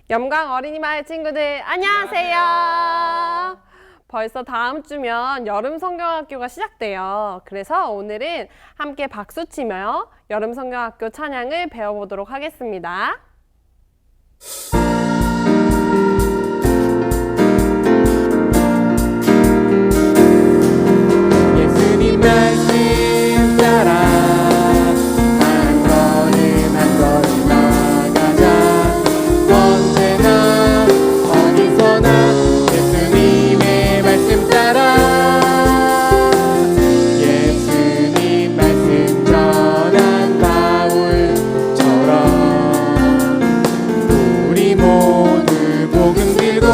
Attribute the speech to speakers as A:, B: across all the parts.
A: 영광 어린이 마을 친구들 안녕하세요. 벌써 다음 주면 여름 성경학교가 시작돼요. 그래서 오늘은 함께 박수 치며 여름 성경학교 찬양을 배워보도록 하겠습니다.
B: 예수님 말씀 따라 한 걸음 한 걸음 나가자. 언제나 어디서나 예수님의 말씀 따라 예수님 말씀 전한 바울처럼 우리 모두 복음 들고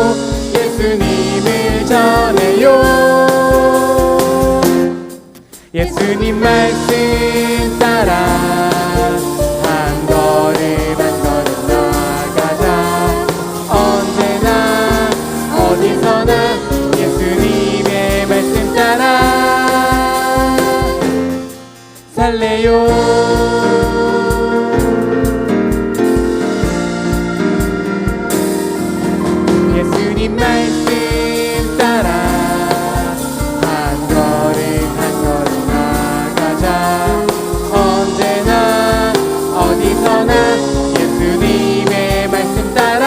B: 예수님을 전해요. 예수님 말씀 따라 한 걸음 한 걸음 나가자. 언제나 어디서나 예수님의 말씀 따라 살래요. 예수님 말씀 따라 한 걸음 한 걸음 나가자. 언제나 어디서나 예수님의 말씀 따라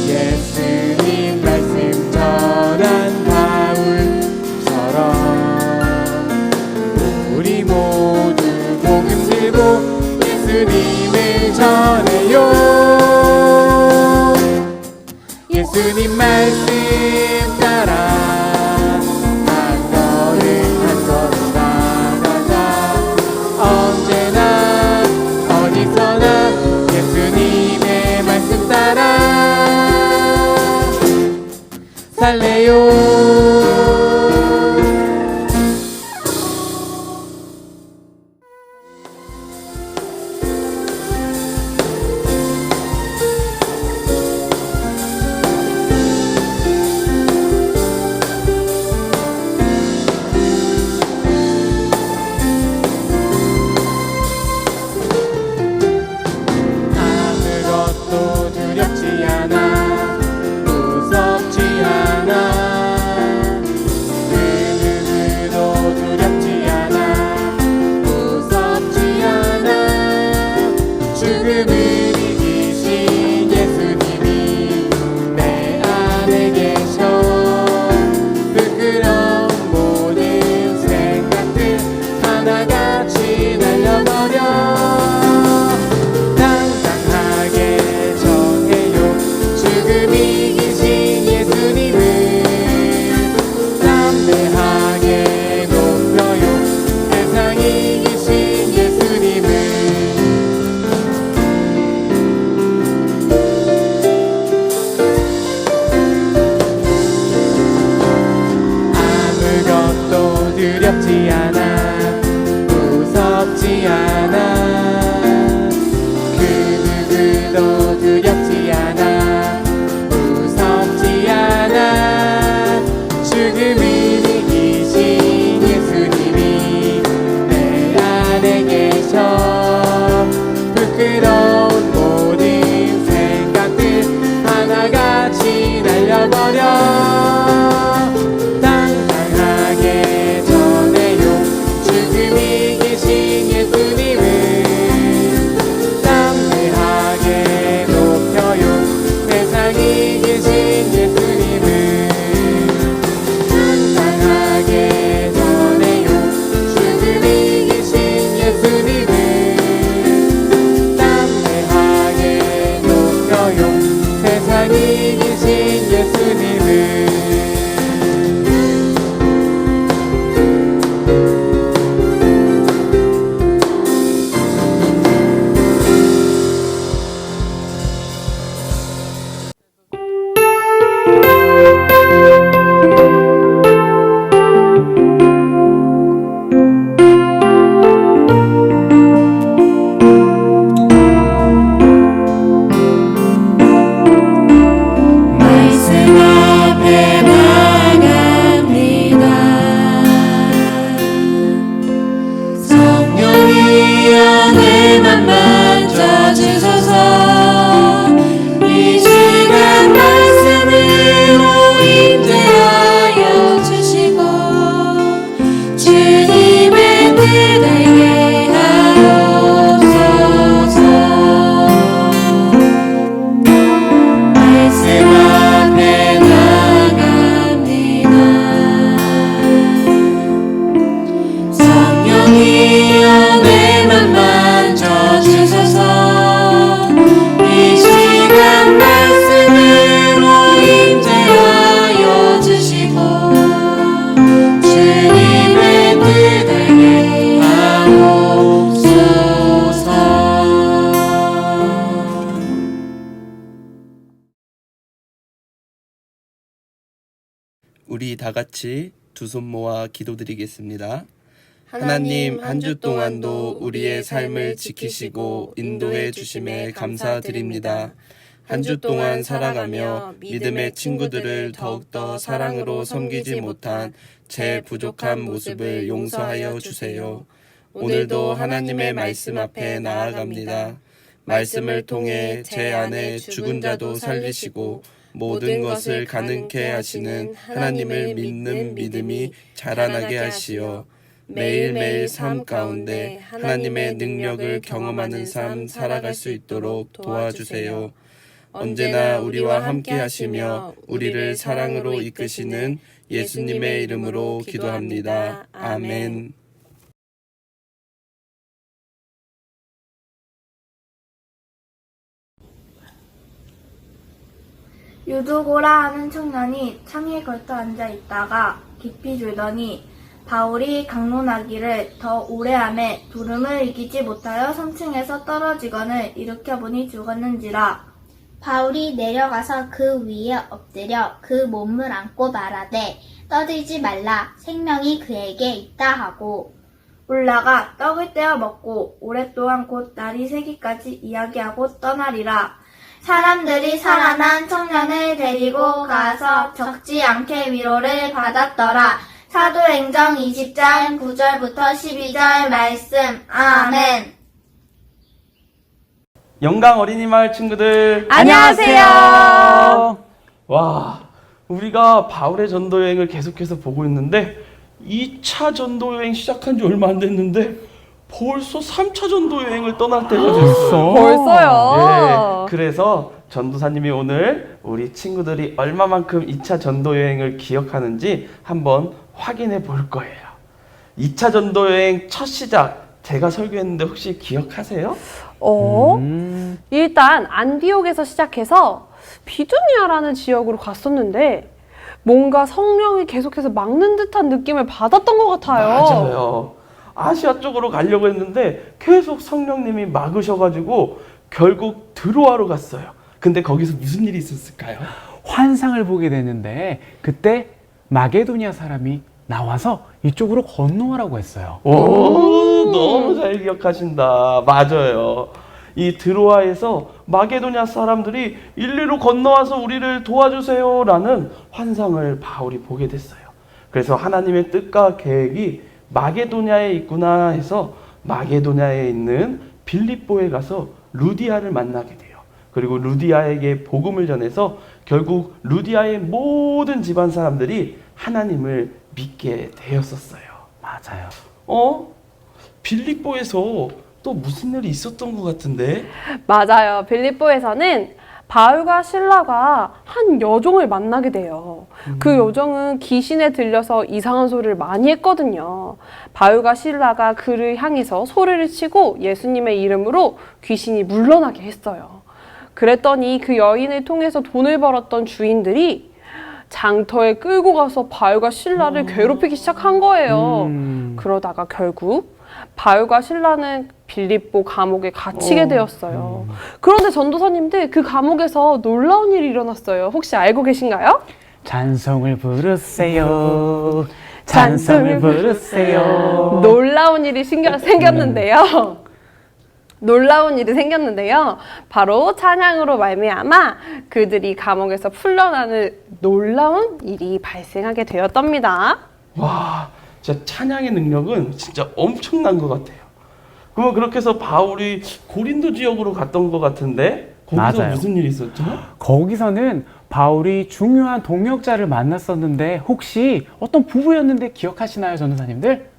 B: 예수님 말씀 전한 바울처럼 우리 모두 복음 들고 예수님을 전해요. 예수님 말씀 따라 한 걸음 한 걸음 나가자. 언제나 어디서나 예수님의 말씀 따라 살래요. 아무것도 두렵지 않아 무섭지 않아 그 누구도 두렵지 않아 무섭지 않아 죽음을 이기신 예수님이 내 안에 계셔. 부끄러운 모든 생각들 하나같이 날려버려. 당당하게 전해요. 죽음 이기신 예수님을 담대하게 높여요. 세상 이기신 예수님을
C: 우리 다 같이 두 손 모아 기도드리겠습니다. 하나님, 한 주 동안도 우리의 삶을 지키시고 인도해 주심에 감사드립니다. 한 주 동안 살아가며 믿음의 친구들을 더욱더 사랑으로 섬기지 못한 제 부족한 모습을 용서하여 주세요. 오늘도 하나님의 말씀 앞에 나아갑니다. 말씀을 통해 제 안에 죽은 자도 살리시고 모든 것을 가능케 하시는 하나님을 믿는 믿음이 자라나게 하시어 매일매일 삶 가운데 하나님의 능력을 경험하는 삶 살아갈 수 있도록 도와주세요. 언제나 우리와 함께 하시며 우리를 사랑으로 이끄시는 예수님의 이름으로 기도합니다. 아멘.
D: 유두고라 하는 청년이 창에 걸터 앉아 있다가 깊이 졸더니 바울이 강론하기를 더 오래함에 졸음을 이기지 못하여 3층에서 떨어지거늘 일으켜보니 죽었는지라.
E: 바울이 내려가서 그 위에 엎드려 그 몸을 안고 말하되 떠들지 말라 생명이 그에게 있다 하고
D: 올라가 떡을 떼어 먹고 오랫동안 곧 날이 새기까지 이야기하고 떠나리라. 사람들이 살아난 청년을 데리고 가서 적지 않게 위로를 받았더라. 사도행정 20장 9절부터 12절 말씀. 아멘.
F: 영광 어린이마을 친구들
A: 안녕하세요.
F: 와, 우리가 바울의 전도 여행을 계속해서 보고 있는데 2차 전도 여행 시작한 지 얼마 안 됐는데 벌써 3차 전도 여행을 떠날 때가 됐어.
A: 벌써요.
F: 네, 그래서 전도사님이 오늘 우리 친구들이 얼마만큼 2차 전도 여행을 기억하는지 한번 확인해 볼 거예요. 2차 전도 여행 첫 시작 제가 설교했는데 혹시 기억하세요?
A: 일단 안디옥에서 시작해서 비두니아라는 지역으로 갔었는데 뭔가 성령이 계속해서 막는 듯한 느낌을 받았던 것 같아요.
F: 맞아요. 아시아 쪽으로 가려고 했는데 계속 성령님이 막으셔가지고 결국 드로아로 갔어요. 근데 거기서 무슨 일이 있었을까요?
B: 환상을 보게 되는데 그때 마게도니아 사람이 나와서 이쪽으로 건너가라고 했어요.
F: 오, 너무 잘 기억하신다. 맞아요. 이 드로아에서 마게도냐 사람들이 일리로 건너와서 우리를 도와주세요라는 환상을 바울이 보게 됐어요. 그래서 하나님의 뜻과 계획이 마게도냐에 있구나 해서 마게도냐에 있는 빌립보에 가서 루디아를 만나게 돼요. 그리고 루디아에게 복음을 전해서 결국 루디아의 모든 집안 사람들이 하나님을 믿게 되었었어요.
B: 맞아요.
F: 빌립보에서 또 무슨 일이 있었던 것 같은데?
A: 맞아요. 빌립보에서는 바울과 실라가 한 여종을 만나게 돼요. 그 여종은 귀신에 들려서 이상한 소리를 많이 했거든요. 바울과 실라가 그를 향해서 소리를 치고 예수님의 이름으로 귀신이 물러나게 했어요. 그랬더니 그 여인을 통해서 돈을 벌었던 주인들이 장터에 끌고 가서 바울과 실라를 괴롭히기 시작한 거예요. 그러다가 결국 바울과 실라는 빌립보 감옥에 갇히게 되었어요. 그런데 전도사님들 그 감옥에서 놀라운 일이 일어났어요. 혹시 알고 계신가요?
B: 찬송을 부르세요. 찬송을 부르세요.
A: 놀라운 일이 생겼는데요. 놀라운 일이 생겼는데요. 바로 찬양으로 말미암아 그들이 감옥에서 풀려나는 놀라운 일이 발생하게 되었답니다.
F: 와, 진짜 찬양의 능력은 진짜 엄청난 것 같아요. 그러면 그렇게 해서 바울이 고린도 지역으로 갔던 것 같은데 거기서
B: 맞아요.
F: 무슨 일이 있었죠?
B: 거기서는 바울이 중요한 동역자를 만났었는데 혹시 어떤 부부였는데 기억하시나요, 전도사님들?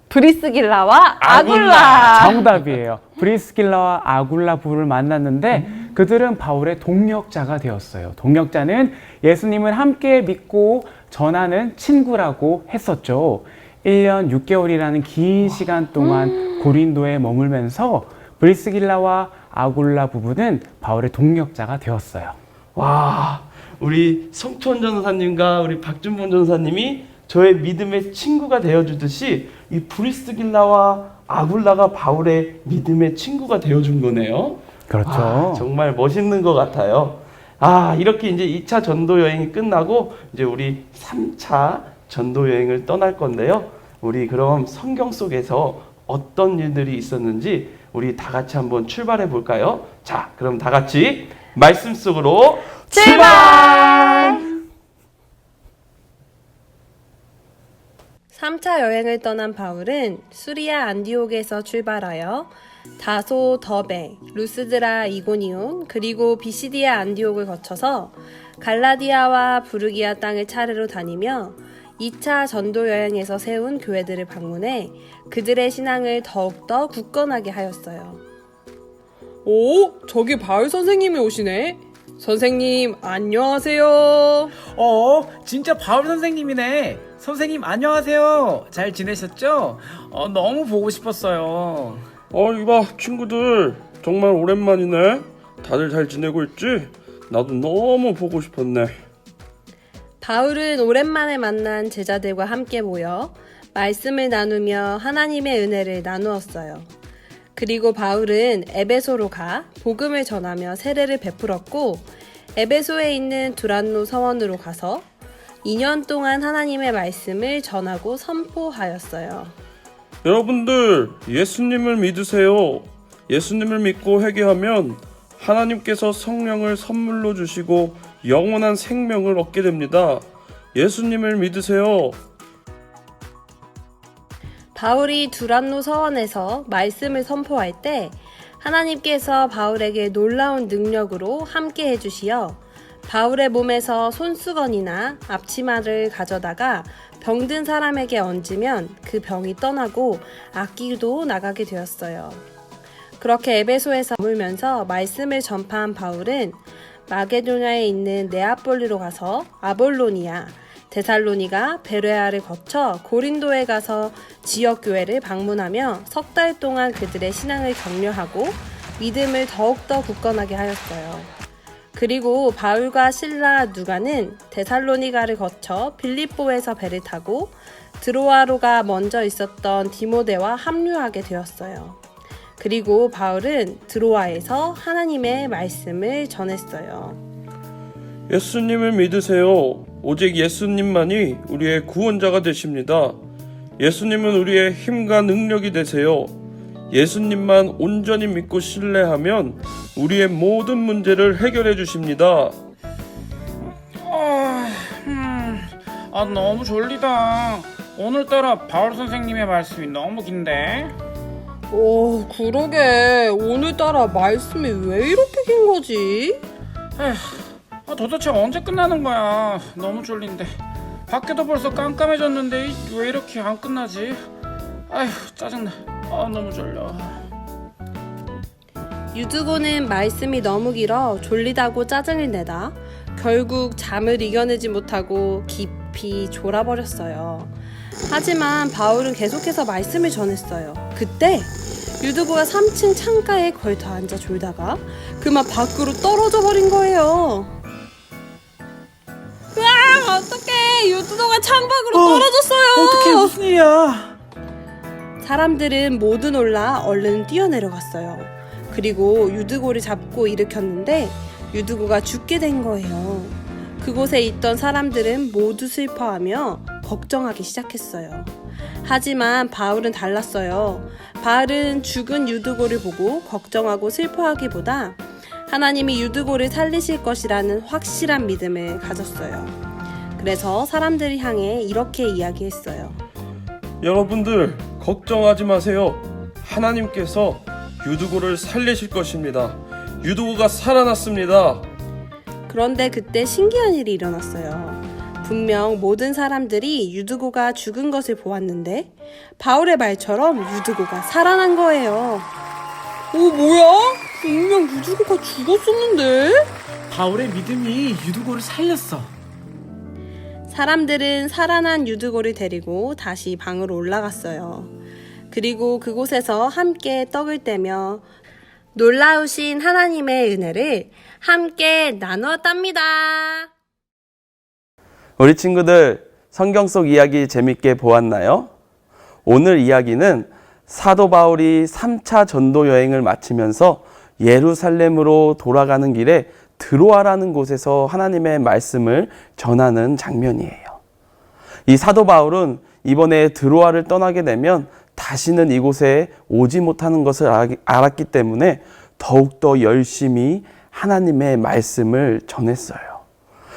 A: 브리스길라와 아굴라.
B: 정답이에요. 브리스길라와 아굴라 부부를 만났는데 그들은 바울의 동역자가 되었어요. 동역자는 예수님을 함께 믿고 전하는 친구라고 했었죠. 1년 6개월이라는 긴 시간 동안 고린도에 머물면서 브리스길라와 아굴라 부부는 바울의 동역자가 되었어요.
F: 와, 우리 성촌 전사님과 우리 박준범 전사님이 저의 믿음의 친구가 되어주듯이 이 브리스길라와 아굴라가 바울의 믿음의 친구가 되어준 거네요.
B: 그렇죠.
F: 아, 정말 멋있는 것 같아요. 이렇게 이제 2차 전도 여행이 끝나고 이제 우리 3차 전도 여행을 떠날 건데요. 우리 그럼 성경 속에서 어떤 일들이 있었는지 우리 다 같이 한번 출발해 볼까요? 자, 그럼 다 같이 말씀 속으로 출발!
A: 3차 여행을 떠난 바울은 수리아 안디옥에서 출발하여 다소, 더베, 루스드라, 이고니온, 그리고 비시디아 안디옥을 거쳐서 갈라디아와 부르기아 땅을 차례로 다니며 2차 전도 여행에서 세운 교회들을 방문해 그들의 신앙을 더욱더 굳건하게 하였어요. 오, 저기 바울 선생님이 오시네. 선생님, 안녕하세요.
B: 진짜 바울 선생님이네. 선생님 안녕하세요. 잘 지내셨죠? 너무 보고 싶었어요.
C: 이봐 친구들 정말 오랜만이네. 다들 잘 지내고 있지? 나도 너무 보고 싶었네.
A: 바울은 오랜만에 만난 제자들과 함께 모여 말씀을 나누며 하나님의 은혜를 나누었어요. 그리고 바울은 에베소로 가 복음을 전하며 세례를 베풀었고 에베소에 있는 두란노 서원으로 가서 2년 동안 하나님의 말씀을 전하고 선포하였어요.
C: 여러분들 예수님을 믿으세요. 예수님을 믿고 회개하면 하나님께서 성령을 선물로 주시고 영원한 생명을 얻게 됩니다. 예수님을 믿으세요.
A: 바울이 두란노 서원에서 말씀을 선포할 때 하나님께서 바울에게 놀라운 능력으로 함께 해주시어 바울의 몸에서 손수건이나 앞치마를 가져다가 병든 사람에게 얹으면 그 병이 떠나고 악기도 나가게 되었어요. 그렇게 에베소에서 머물면서 말씀을 전파한 바울은 마게도냐에 있는 네아폴리로 가서 아볼로니아, 데살로니가, 베레아를 거쳐 고린도에 가서 지역 교회를 방문하며 석 달 동안 그들의 신앙을 격려하고 믿음을 더욱더 굳건하게 하였어요. 그리고 바울과 실라, 누가는 데살로니가를 거쳐 빌립보에서 배를 타고 드로아로가 먼저 있었던 디모데와 합류하게 되었어요. 그리고 바울은 드로아에서 하나님의 말씀을 전했어요.
C: 예수님을 믿으세요. 오직 예수님만이 우리의 구원자가 되십니다. 예수님은 우리의 힘과 능력이 되세요. 예수님만 온전히 믿고 신뢰하면 우리의 모든 문제를 해결해 주십니다.
B: 너무 졸리다. 오늘따라 바울 선생님의 말씀이 너무 긴데.
A: 오, 그러게. 오늘따라 말씀이 왜 이렇게 긴 거지?
B: 도대체 언제 끝나는 거야? 너무 졸린데. 밖에도 벌써 깜깜해졌는데 왜 이렇게 안 끝나지? 짜증나. 너무 졸려.
A: 유두고는 말씀이 너무 길어 졸리다고 짜증을 내다 결국 잠을 이겨내지 못하고 깊이 졸아버렸어요. 하지만 바울은 계속해서 말씀을 전했어요. 그때 유두고가 3층 창가에 걸터 앉아 졸다가 그만 밖으로 떨어져 버린 거예요. 으아, 어떡해. 유두고가 창밖으로 떨어졌어요.
B: 어떡해, 무슨 일이야?
A: 사람들은 모두 놀라 얼른 뛰어내려갔어요. 그리고 유두고를 잡고 일으켰는데 유두고가 죽게 된 거예요. 그곳에 있던 사람들은 모두 슬퍼하며 걱정하기 시작했어요. 하지만 바울은 달랐어요. 바울은 죽은 유두고를 보고 걱정하고 슬퍼하기보다 하나님이 유두고를 살리실 것이라는 확실한 믿음을 가졌어요. 그래서 사람들을 향해 이렇게 이야기했어요.
C: 여러분들 걱정하지 마세요. 하나님께서 유두고를 살리실 것입니다. 유두고가 살아났습니다.
A: 그런데 그때 신기한 일이 일어났어요. 분명 모든 사람들이 유두고가 죽은 것을 보았는데 바울의 말처럼 유두고가 살아난 거예요. 오, 뭐야? 분명 유두고가 죽었었는데?
B: 바울의 믿음이 유두고를 살렸어.
A: 사람들은 살아난 유두고를 데리고 다시 방으로 올라갔어요. 그리고 그곳에서 함께 떡을 떼며 놀라우신 하나님의 은혜를 함께 나누었답니다.
F: 우리 친구들 성경 속 이야기 재밌게 보았나요? 오늘 이야기는 사도 바울이 3차 전도 여행을 마치면서 예루살렘으로 돌아가는 길에 드로아라는 곳에서 하나님의 말씀을 전하는 장면이에요. 이 사도 바울은 이번에 드로아를 떠나게 되면 다시는 이곳에 오지 못하는 것을 알았기 때문에 더욱더 열심히 하나님의 말씀을 전했어요.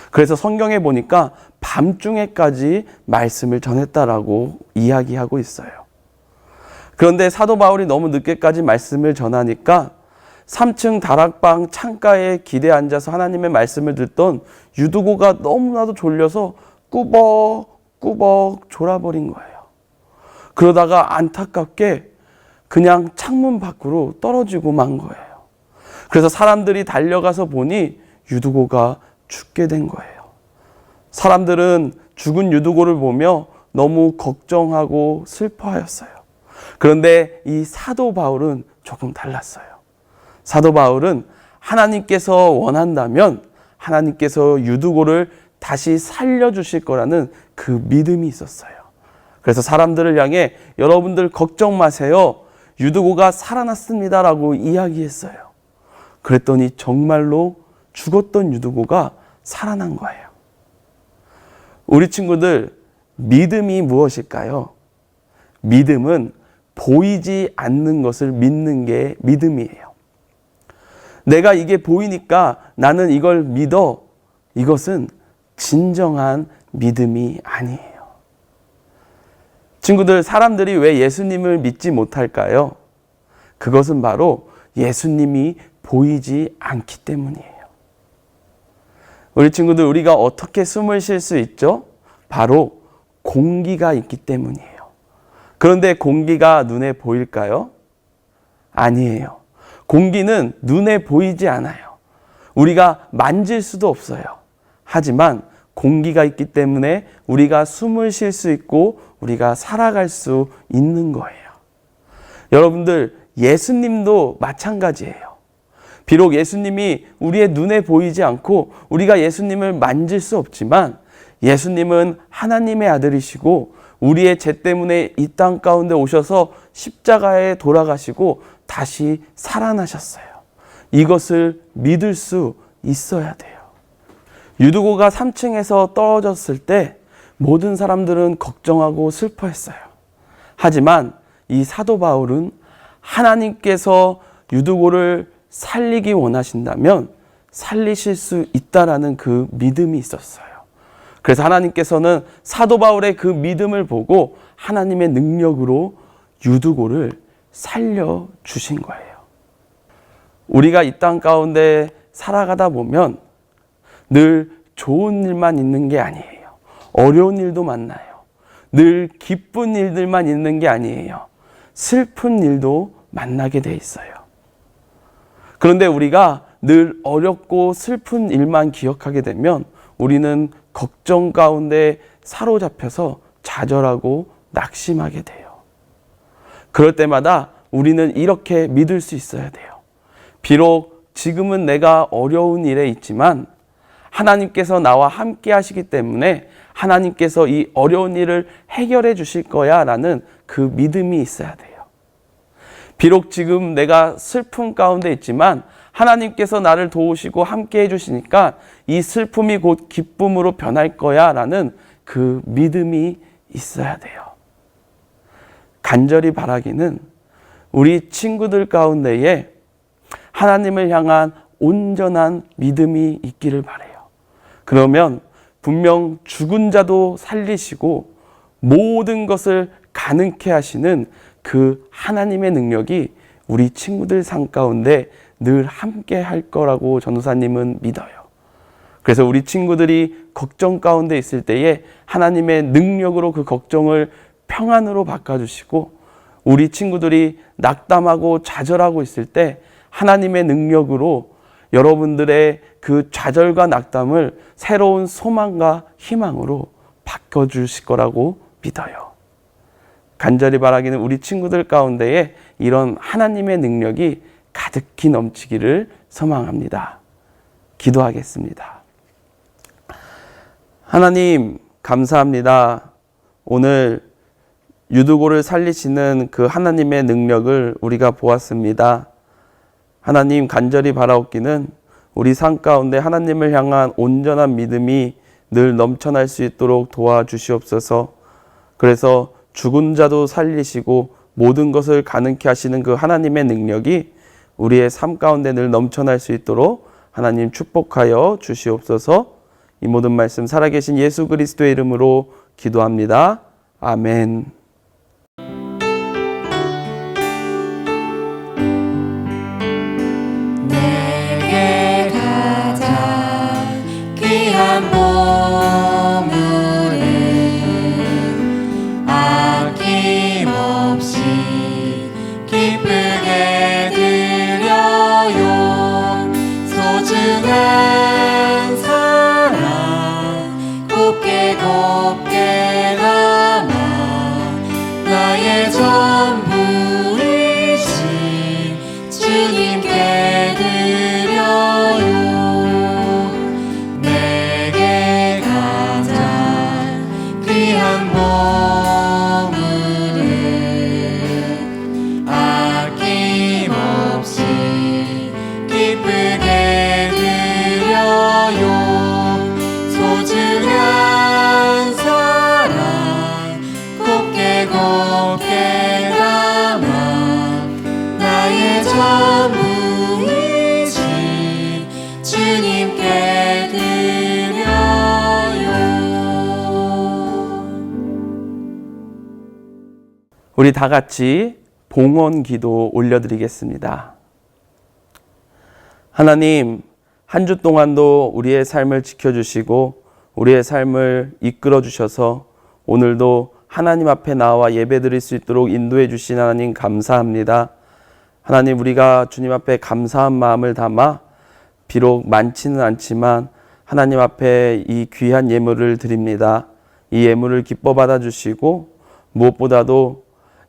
F: 그래서 성경에 보니까 밤중에까지 말씀을 전했다라고 이야기하고 있어요. 그런데 사도 바울이 너무 늦게까지 말씀을 전하니까 3층 다락방 창가에 기대 앉아서 하나님의 말씀을 듣던 유두고가 너무나도 졸려서 꾸벅꾸벅 졸아버린 거예요. 그러다가 안타깝게 그냥 창문 밖으로 떨어지고 만 거예요. 그래서 사람들이 달려가서 보니 유두고가 죽게 된 거예요. 사람들은 죽은 유두고를 보며 너무 걱정하고 슬퍼하였어요. 그런데 이 사도 바울은 조금 달랐어요. 사도 바울은 하나님께서 원한다면 하나님께서 유두고를 다시 살려주실 거라는 그 믿음이 있었어요. 그래서 사람들을 향해 여러분들 걱정 마세요. 유두고가 살아났습니다라고 이야기했어요. 그랬더니 정말로 죽었던 유두고가 살아난 거예요. 우리 친구들, 믿음이 무엇일까요? 믿음은 보이지 않는 것을 믿는 게 믿음이에요. 내가 이게 보이니까 나는 이걸 믿어. 이것은 진정한 믿음이 아니에요. 친구들, 사람들이 왜 예수님을 믿지 못할까요? 그것은 바로 예수님이 보이지 않기 때문이에요. 우리 친구들, 우리가 어떻게 숨을 쉴 수 있죠? 바로 공기가 있기 때문이에요. 그런데 공기가 눈에 보일까요? 아니에요. 공기는 눈에 보이지 않아요. 우리가 만질 수도 없어요. 하지만 공기가 있기 때문에 우리가 숨을 쉴 수 있고 우리가 살아갈 수 있는 거예요. 여러분들, 예수님도 마찬가지예요. 비록 예수님이 우리의 눈에 보이지 않고 우리가 예수님을 만질 수 없지만 예수님은 하나님의 아들이시고 우리의 죄 때문에 이 땅 가운데 오셔서 십자가에 돌아가시고 다시 살아나셨어요. 이것을 믿을 수 있어야 돼요. 유두고가 3층에서 떨어졌을 때 모든 사람들은 걱정하고 슬퍼했어요. 하지만 이 사도 바울은 하나님께서 유두고를 살리기 원하신다면 살리실 수 있다라는 그 믿음이 있었어요. 그래서 하나님께서는 사도 바울의 그 믿음을 보고 하나님의 능력으로 유두고를 살려주신 거예요. 우리가 이 땅 가운데 살아가다 보면 늘 좋은 일만 있는 게 아니에요. 어려운 일도 만나요. 늘 기쁜 일들만 있는 게 아니에요. 슬픈 일도 만나게 돼 있어요. 그런데 우리가 늘 어렵고 슬픈 일만 기억하게 되면 우리는 걱정 가운데 사로잡혀서 좌절하고 낙심하게 돼요. 그럴 때마다 우리는 이렇게 믿을 수 있어야 돼요. 비록 지금은 내가 어려운 일에 있지만 하나님께서 나와 함께 하시기 때문에 하나님께서 이 어려운 일을 해결해 주실 거야 라는 그 믿음이 있어야 돼요. 비록 지금 내가 슬픔 가운데 있지만 하나님께서 나를 도우시고 함께 해주시니까 이 슬픔이 곧 기쁨으로 변할 거야 라는 그 믿음이 있어야 돼요. 간절히 바라기는 우리 친구들 가운데에 하나님을 향한 온전한 믿음이 있기를 바라요. 그러면 분명 죽은 자도 살리시고 모든 것을 가능케 하시는 그 하나님의 능력이 우리 친구들 삶 가운데 늘 함께 할 거라고 전도사님은 믿어요. 그래서 우리 친구들이 걱정 가운데 있을 때에 하나님의 능력으로 그 걱정을 평안으로 바꿔주시고 우리 친구들이 낙담하고 좌절하고 있을 때 하나님의 능력으로 여러분들의 그 좌절과 낙담을 새로운 소망과 희망으로 바꿔주실 거라고 믿어요. 간절히 바라기는 우리 친구들 가운데에 이런 하나님의 능력이 가득히 넘치기를 소망합니다. 기도하겠습니다. 하나님, 감사합니다. 오늘 유두고를 살리시는 그 하나님의 능력을 우리가 보았습니다. 하나님, 간절히 바라옵기는
C: 우리 삶 가운데 하나님을 향한 온전한 믿음이 늘 넘쳐날 수 있도록 도와주시옵소서. 그래서 죽은 자도 살리시고 모든 것을 가능케 하시는 그 하나님의 능력이 우리의 삶 가운데 늘 넘쳐날 수 있도록 하나님 축복하여 주시옵소서. 이 모든 말씀 살아계신 예수 그리스도의 이름으로 기도합니다. 아멘.
G: 내게 가장 귀한 보물은 아낌없이 기쁘게 드려요. 소중한 사랑 곱게 곱게 담아 나의 전부이신 주님께 드려요. 내게 가장 귀한 보물은 아낌없이 기쁘게 드려요. 소중한 사랑 곱게 곱게 담아 나의 전부이신 주님께 드려요.
C: 우리 다 같이 봉헌 기도 올려드리겠습니다. 하나님, 한 주 동안도 우리의 삶을 지켜주시고 우리의 삶을 이끌어 주셔서 오늘도 하나님 앞에 나와 예배드릴 수 있도록 인도해 주신 하나님 감사합니다. 하나님, 우리가 주님 앞에 감사한 마음을 담아 비록 많지는 않지만 하나님 앞에 이 귀한 예물을 드립니다. 이 예물을 기뻐 받아주시고 무엇보다도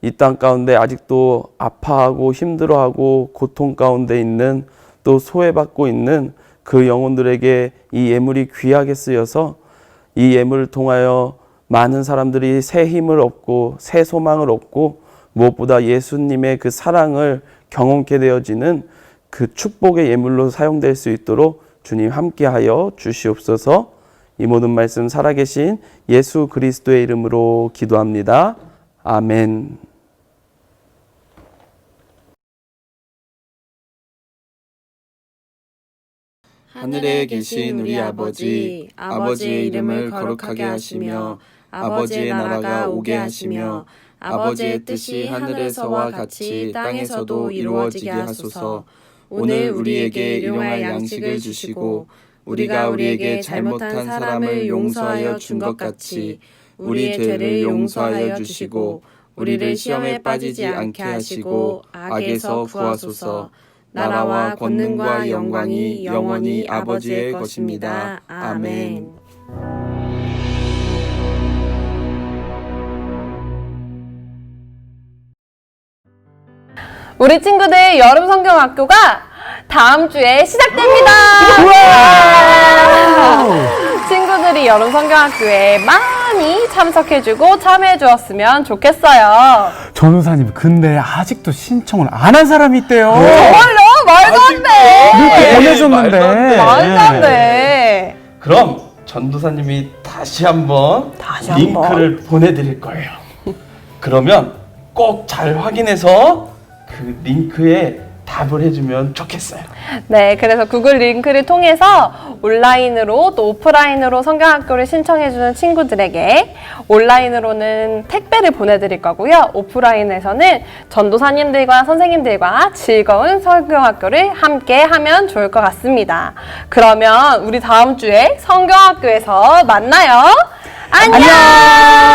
C: 이 땅 가운데 아직도 아파하고 힘들어하고 고통 가운데 있는 또 소외받고 있는 그 영혼들에게 이 예물이 귀하게 쓰여서 이 예물을 통하여 많은 사람들이 새 힘을 얻고 새 소망을 얻고 무엇보다 예수님의 그 사랑을 경험케 되어지는 그 축복의 예물로 사용될 수 있도록 주님 함께하여 주시옵소서. 이 모든 말씀 살아계신 예수 그리스도의 이름으로 기도합니다. 아멘.
G: 하늘에 계신 우리 아버지, 아버지의 이름을 거룩하게 하시며 아버지의 나라가 오게 하시며 아버지의 뜻이 하늘에서와 같이 땅에서도 이루어지게 하소서. 오늘 우리에게 일용할 양식을 주시고 우리가 우리에게 잘못한 사람을 용서하여 준 것 같이 우리 죄를 용서하여 주시고 우리를 시험에 빠지지 않게 하시고 악에서 구하소서. 나라와 권능과 영광이 영원히 아버지의 것입니다. 아멘.
A: 우리 친구들 여름 성경학교가 다음 주에 시작됩니다. 친구들이 여름 성경학교에 많이 참석해주고 참여해주었으면 좋겠어요.
B: 전우사님, 근데 아직도 신청을 안 한 사람이 있대요.
A: 정말로? 말도 안 돼.
B: 이렇게 보내줬는데.
A: 말도 안 돼.
F: 그럼 전도사님이 다시 한번 링크를 보내드릴 거예요. 그러면 꼭 잘 확인해서 그 링크에 답을 해주면 좋겠어요.
A: 네, 그래서 구글 링크를 통해서 온라인으로 또 오프라인으로 성경학교를 신청해주는 친구들에게 온라인으로는 택배를 보내드릴 거고요. 오프라인에서는 전도사님들과 선생님들과 즐거운 성경학교를 함께 하면 좋을 것 같습니다. 그러면 우리 다음 주에 성경학교에서 만나요. 안녕!